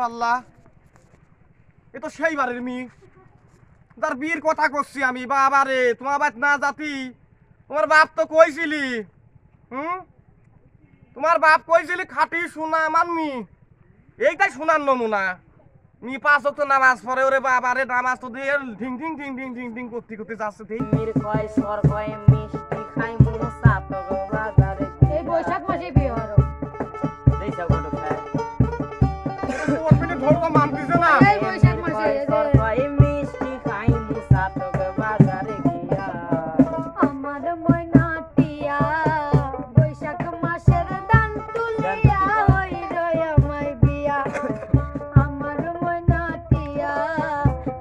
আল্লাহ, এ তো সেই বাড়ির মেয়ে তার বিয়ের কথা করছি আমি। বাবা রে, তোমার বাপ না জাতি, তোমার বাপ তো কইছিলি, তোমার বাপ কইছিলি খাটি সোনা আমার মি, এইটাই সোনার নমুনা। মি 5 ওয়াক্ত নামাজ পড়ে, ওরে বাবা রে, নামাজ তো দিয়ে ঢিং ঢিং ঢিং ঢিং ঢিং ঢিং করতে করতে যাচ্ছে। মির কয় সর কয় মিষ্টি খাই মুনো সাত বাজারে। এই বৈশাখ মাসে বিয়ে হলো। এই সব কত খায় ওর পেটে ধরবা মান দিছে না। এই বৈশাখ মাসে সর কয় মিষ্টি খাই মুনো সাত বাজারে গিয়া। আমার ময়না টিয়া বৈশাখ মাসের দান তুলিয়া হই রয় আমায় বিয়া। আমার ময়না টিয়া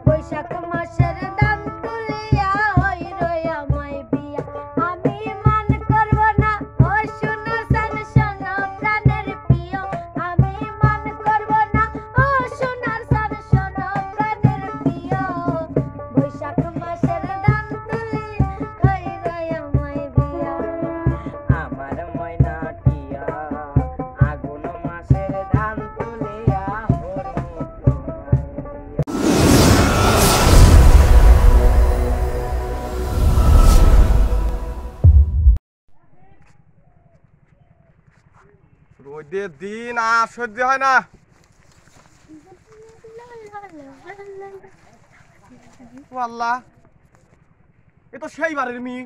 বৈশাখ মাসের দান তুলিয়া হই রয় আমায় বিয়া। আমি মান করব না ও সোনা সান সোনা প্রাণের প্রিয়। আমি মান করব না ও সোনার সান সোনা প্রাণের প্রিয়। বৈশাখ মাসের দান তুলি হই রয় আমায় বিয়া। আমার ময়না টিয়া আগুন মাসের ধান তুলিয়া হর রোদের দিন আর সহ্য হয় না। আল্লাহ, এ তো সেই বাড়ির মেয়ে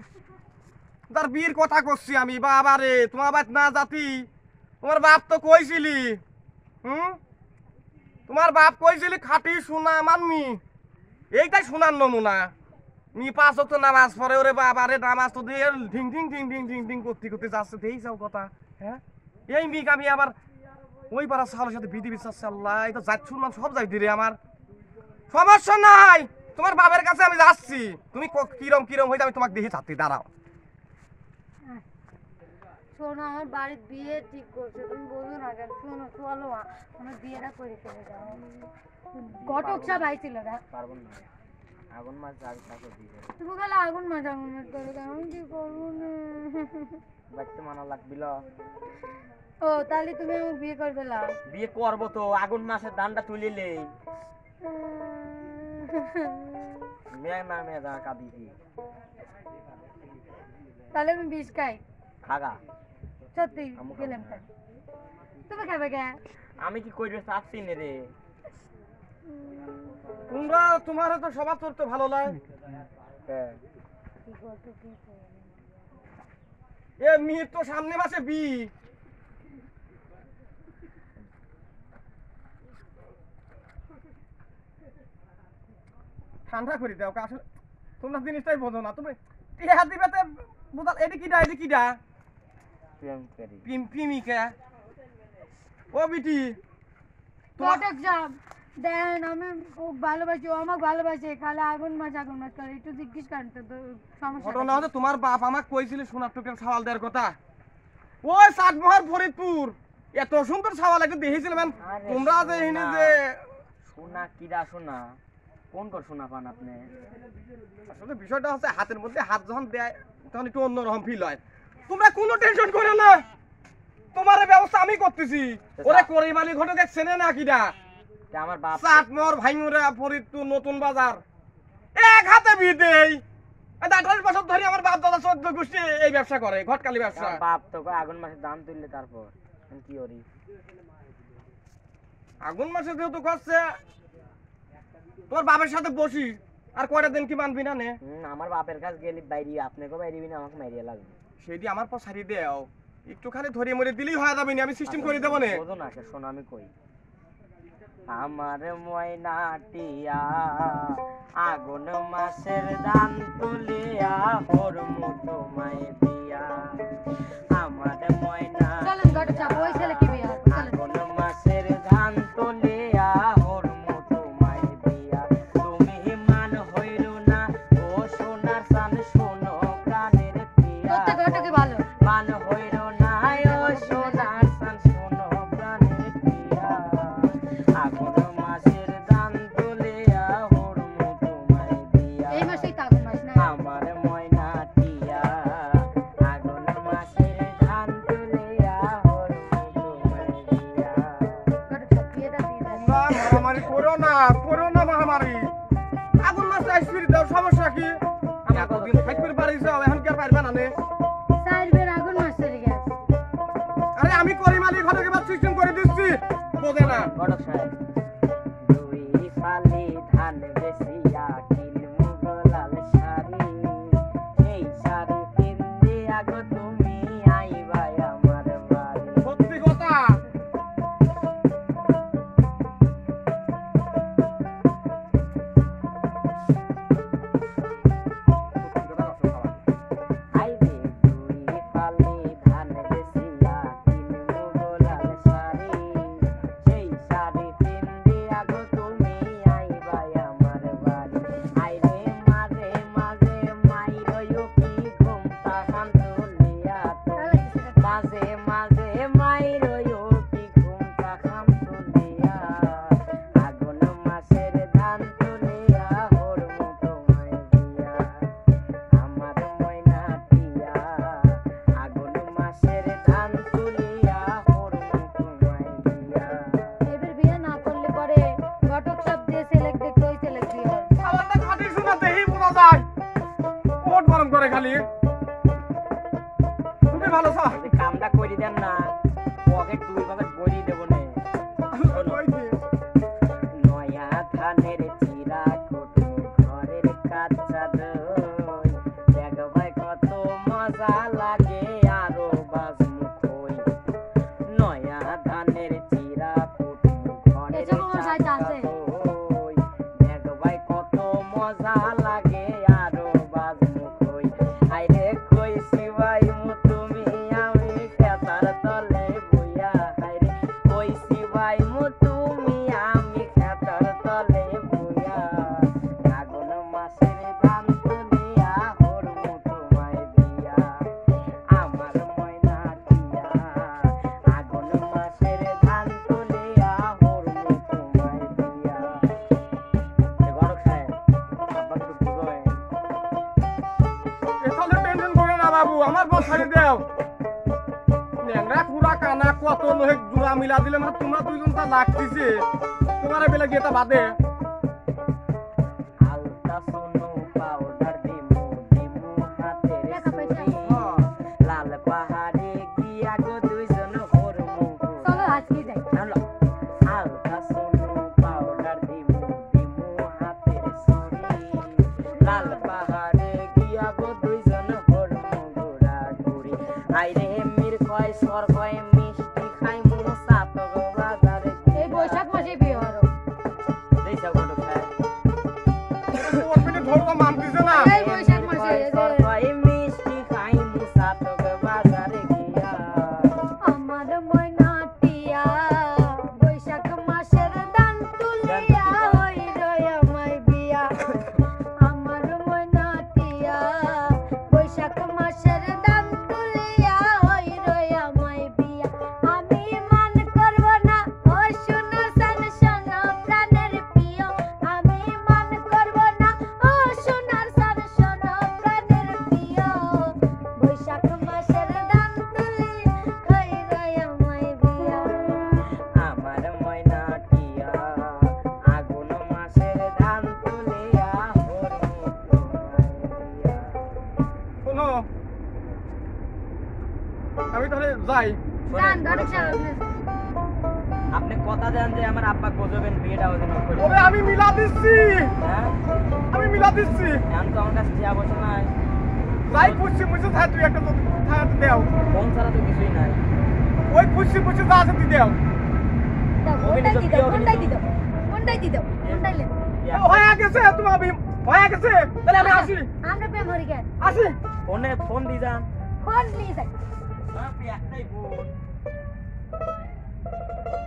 তার বিয়ের কথা করছি আমি। বাবা রে, তোমার বাপ না জাতি, তোমার বাপ তো কইছিলি, তোমার বাপ কইছিলি খাটি সোনা আমার মি, এইটাই সোনার নমুনা। মি 5 ওয়াক্ত নামাজ পড়ে, ওরে বাবা রে, নামাজ তো দিয়ে ঢিং ঢিং ঢিং ঢিং ঢিং ঢিং করতে করতে যাচ্ছে। এই সব কথা। হ্যাঁ, এই মিক আমি আবার ওই পাড়া সালের সাথে বিধি বিশ্বাস। আল্লাহ, এই তো যাচ্ছুর মান সব যাই দিরে। আমার সমস্যা নাই, তোমার বাবার কাছে আমি যাচ্ছি। তুমি কিরম কিরম হইতে আমি তোমাকে দেখে ছাড়তে। দাঁড়াও, শোনো, আমার বাড়ির বিয়ে ঠিক করছে, তুমি বলো না কেন? শোনো, চলো আমার বিয়েটা করে ফেলে দাও। ঘটক সব আইছিল না, পারবো না। আগুন মাছ আগে থাকে দিয়ে তুমি গেলে আগুন মাছ করে দাও। আমি কি করবো না, বাচ্চা মানা লাগবিল। ও তাহলে তুমি আমাকে বিয়ে করবে না? বিয়ে করবো তো, আগুন মাসের ধানটা তুলিলে মেয়ে না মেয়ে দা কাঁদিছি। তাহলে আমি বিষ খাই খাগা। সত্যি গেলাম তাই, তুমি খাবে কে? আমি কি কইরে চাচ্ছি না রে। তোমরা তোমার তো সবার তোর তো ভালো লাগে। এ মেয়ে তো সামনে মাসে বি, ঠান্ডা করে দাও। আসলে তোমরা জিনিসটাই বোঝো না। তুমি টিহা দিবেতে বুঝাল। এডি কিডা, এডি কিডা? প্রেমিকা। ও বিটি, ঘটক সাহেব দেন, আমি খুব ভালোবাসি, ও আমাকে ভালোবাসে। খালি আগুন মাছ করে, একটু জিজ্ঞেস করেন তো সমস্যা। ঘটনা হচ্ছে তোমার বাপ আমাকে কইছিল সোনার টুকের সাওয়াল দেওয়ার কথা। ওই সাতমোহর ফরিদপুর এত সুন্দর সাওয়াল একটা দেখেছিলাম। তোমরা যে এখানে যে সোনা কিরা সোনা, কোন কর সোনা পান আপনি? আসলে বিষয়টা হচ্ছে হাতের মধ্যে হাত যখন দেয় তখন একটু অন্যরকম ফিল হয়। তোমরা কোনো টেনশন করো না, তোমার ব্যবস্থা আমি করতেছি। ওরে করি মালি ঘটক চেনে না কিডা? আমার বাপ সাতমোহর ভাইমুরা ফরিদপুর নতুন বাজার এক হাতে বিদেই। 28 বছর ধরে আমার বাপ দাদা 14 গোষ্ঠী এই ব্যবসা করে, ঘটকালি ব্যবসা। বাপ তো আগুন মাসে দান তুললে তারপর কি করি? আগুন মাসে যেহেতু করছে, তোর বাপের সাথে বসি আর কয়টা দিন কি মানবি না নে? আমার বাপের কাছে গেলি বাইরে, আপনাকে বাইরে না, আমাকে মাইরিয়া লাগবে। সেদি আমার পর ছাড়ি দেও, একটুখানি ধরে মরে দিলেই হয়ে যাবে না। আমি সিস্টেম করে দেবো না। বোঝো না কে? শোনো আমি কই, আমার ময়না টিয়া আগুন মাসের দান তুলিয়া হর মতো মাই দিয়া। আমার ময়না আগুন মাসের ধান তুলিয়া হর মতো মাই দিয়া। তুমি মান হইল না ও সোনার সান শোনো প্রাণের প্রিয়া। মান হইল না ও সোনার সান শোনো প্রাণের প্রিয়া। আগুন মাসের দান তুলিয়া হর মতো মাই দিয়া। এই মাসেই তো আগুন মাস না? আমার ময়না টিয়া আগুন মাসের ধান তুলিয়া মারি আগুন মাছ আইসপির দাও সমস্যা কি আমি এতদিন খাইতে পারিছ এখন কি আর পারবে না নে সাইবের আগুন মাছের গ্যাস আরে আমি করিম আলী ঘরে এবার সিস্টেম করে দিচ্ছি বোঝে না ঘটক সাহেব দুই ফালি ধান বেশিয়া কিনমু গোলাল শাড়ি এই শাড়ি কিনতে আগো তুমি আইবা আমার বাড়ি সত্যি কথা আইবে দুই ফালি ধান বেশিয়া কিনমু গোলাল শাড়ি সেই শাড়ি কিনতে আগো তুমি আইবা আমার বাড়ি আইরে মাঝে মাঝে মাইরয়ো কি ঘুমটা খান তুলিয়া মাঝে মাঝে মাইরয়ো কি ঘুমটা খান তুলিয়া আগুন মাসের ধান তুলিয়া হরমু তোমায় দিয়া আমার ময়না টিয়া আগুন মাসের ধান তুলিয়া হরমু তোমায় দিয়া এবার বিয়ে না করলে পরে ঘটক সব দিয়ে সেলেক দেখতে ওই সেলেক দিয়ে আমার না খাটি শোনা দেহি পুরো যায় কোট গরম করে খালি তুমি ভালো সা যদি কামটা করি দেন না পকেট দুই পকেট বড়ি দেবো না নয়া ধানের চিরা কুটু ঘরের কাঁচা দই দেখবাই কত মজা লাগে আরো বাজমু কই নয়া ধানের চিরা কুটু ঘরের এসব আমার সাইজ কাঁচা আছে। দই দেখবাই কত মজা লাগে আরো বাজমু কই আইরে কই শিবাই মু তুমি আমি খেতার তলে বুইয়া আইরে কই শিবাই মু তুমি আমি খেতার তলে বুইয়া আগুন মাসের ধান তুলিয়া হরমু তোমায় দিয়া আমার ময়না টিয়া আগুন মাসের ধান তুলিয়া হরমু তোমায় দিয়া ঘটক সাহেব আব্বা একটু বুঝোয় এখানে টেনশন করে না বাবু আমার বল ছাড়ি দাও ন্যাংরা পুরা কানা কত লোহে জোড়া মিলা দিলে মানে তোমরা দুইজন তা লাগতেছে তোমার বেলা গিয়ে বাদে আলতা সোনু পাউডার দিমু দিমু হাতের দেখা পাইছা? ছুরি লাল পাহাড়ে গিয়া গো দুইজন হরমু চলো আজকে যাই আলতা সোনু পাউডার দিমু দিমু হাতের ছুরি লাল পাহাড়ে গিয়া গো দুইজন হরমু ঘোরা ঘুরি আইরে মির কয় সর কয় মিষ্টি খাইমু সাতক বাজারে এই বৈশাখ মাসে বিয়ে হলো দেইছা ঘটক সাহেব তোর পেটে ধরতো মানতেছে না এই বৈশাখ মাসে এই যে মিষ্টি খাইমু সাতক বাজারে গিয়া আমার ময়না টিয়া বৈশাখ মাসের দান তুলিয়া হই রই আমায় বিয়া আমার ময়না টিয়া বৈশাখ মাসের দান তুলিয়া হই রই আমায় বিয়া আমি মান করব না ও সোনা সান সোনা প্রাণের প্রিয় আমি মান করব না ও সোনার সান সোনা প্রাণের প্রিয় বৈশাখ মাসের দান তুলি হই রই আমায় বিয়া আমার ময়না টিয়া আগুন মাসের ধান তুলিয়া হরমু তোমায় দিয়া শোনো আমি তাহলে যাই জান ঘটক সাহেব আপনি কথা দেন যে আমার আব্বা গজবেন বিয়েটা ওজন করে ওরে আমি মিলা দিচ্ছি হ্যাঁ আমি মিলা দিচ্ছি এখন তো আমার কাছে টিয়া বসে নাই যাই পুষছি পুষছি থাক তুই একটা থাক দেও ফোন ছাড়া তো কিছুই নাই ওই পুষছি পুষছি যা আছে তুই দেও কোনটাই দিত কোনটাই দিত কোনটাই লে হয়ে গেছে তুমি হয়ে গেছে তাহলে আমি আসি আমরা প্রেম হরি গেল আসি ফোনে ফোন দি যান ফোন নিয়ে যাই একটাই ফোন